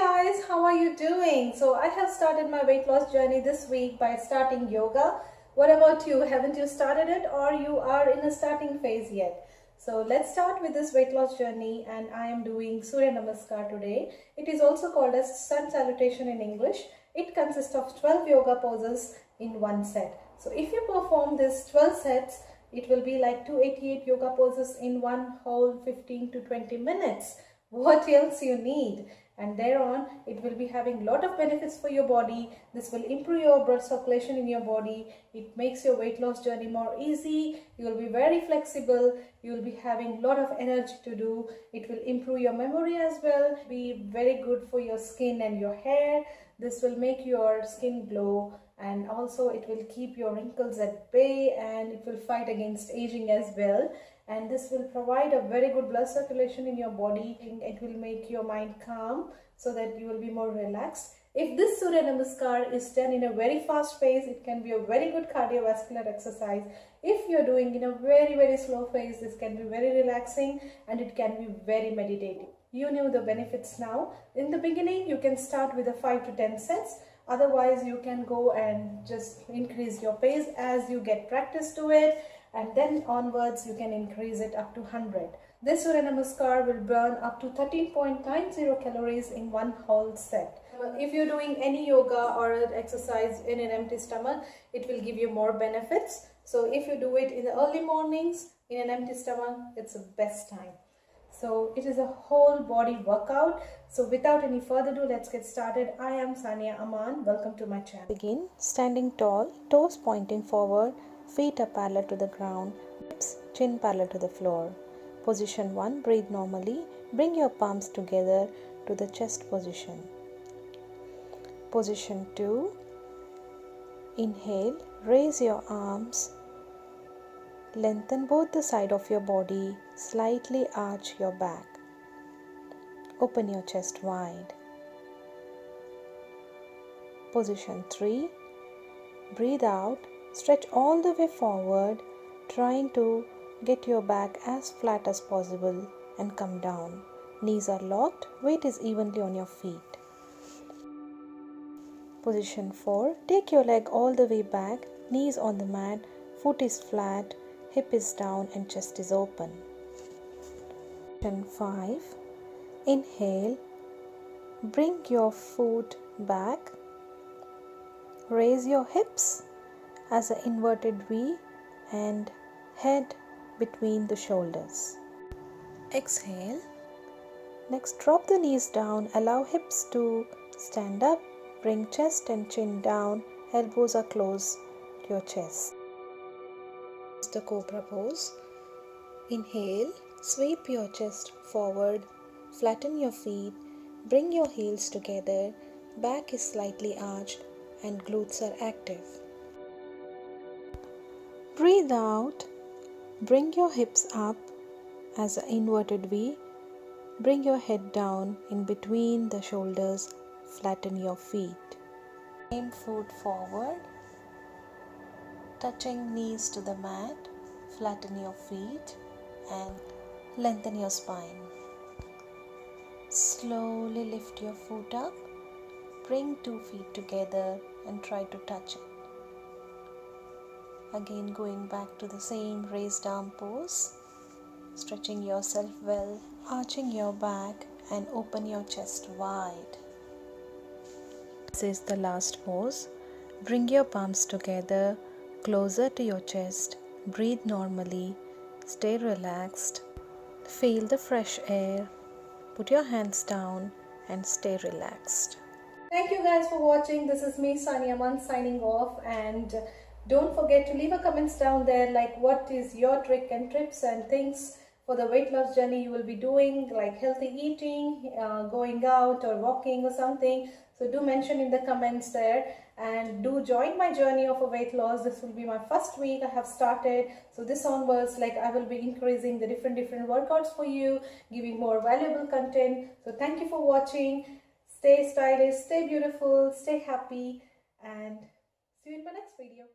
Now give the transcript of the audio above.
guys, how are you doing? So I have started my weight loss journey this week by starting yoga. What about you? Haven't you started it, or you are in a starting phase yet? So let's start with this weight loss journey, and I am doing Surya Namaskar today. It is also called as Sun Salutation in English. It consists of 12 yoga poses in one set. So if you perform this 12 sets, it will be like 288 yoga poses in one whole 15 to 20 minutes. What else you need? And thereon, it will be having a lot of benefits for your body. This will improve your blood circulation in your body. It makes your weight loss journey more easy. You will be very flexible. You will be having a lot of energy to do. It will improve your memory as well. Be very good for your skin and your hair. This will make your skin glow, and also it will keep your wrinkles at bay, and it will fight against aging as well. And this will provide a very good blood circulation in your body. It will make your mind calm so that you will be more relaxed. If this Surya Namaskar is done in a very fast pace, it can be a very good cardiovascular exercise. If you're doing in a very slow pace, this can be very relaxing and it can be very meditative. You know the benefits now. In the beginning, you can start with a 5 to 10 sets. Otherwise, you can go and just increase your pace as you get practice to it. And then onwards you can increase it up to 100. This Surya Namaskar will burn up to 13.90 calories in one whole set. If you're doing any yoga or exercise in an empty stomach, it will give you more benefits. So if you do it in the early mornings in an empty stomach, it's the best time. So it is a whole body workout. So without any further ado, let's get started. I am Saania Aman. Welcome to my channel. Begin standing tall, toes pointing forward, feet are parallel to the ground, hips, chin parallel to the floor. Position 1, breathe normally. Bring your palms together to the chest position. Position 2, inhale, raise your arms, lengthen both the side of your body, slightly arch your back. Open your chest wide. Position 3, breathe out. Stretch all the way forward, trying to get your back as flat as possible and come down. Knees are locked, weight is evenly on your feet. Position 4, take your leg all the way back, knees on the mat, foot is flat, hip is down and chest is open. Position 5, inhale, bring your foot back, raise your hips as an inverted V and head between the shoulders. Exhale. Next, drop the knees down, allow hips to stand up, bring chest and chin down, elbows are close to your chest. The Cobra pose. Inhale, sweep your chest forward, flatten your feet, bring your heels together, back is slightly arched and glutes are active. Breathe out, bring your hips up as an inverted V, bring your head down in between the shoulders, flatten your feet. Same foot forward, touching knees to the mat, flatten your feet and lengthen your spine. Slowly lift your foot up, bring 2 feet together and try to touch it. Again going back to the same raised arm pose, stretching yourself well, arching your back and open your chest wide. This is the last pose. Bring your palms together, closer to your chest, breathe normally, stay relaxed, feel the fresh air, put your hands down and stay relaxed. Thank you guys for watching. This is me, Saania Aman, signing off, and don't forget to leave a comments down there like what is your trick and tips and things for the weight loss journey you will be doing, like healthy eating, going out or walking or something. So do mention in the comments there, and do join my journey of a weight loss. This will be my first week I have started. So this onwards, like I will be increasing the different workouts for you, giving more valuable content. So thank you for watching. Stay stylish, stay beautiful, stay happy, and see you in my next video.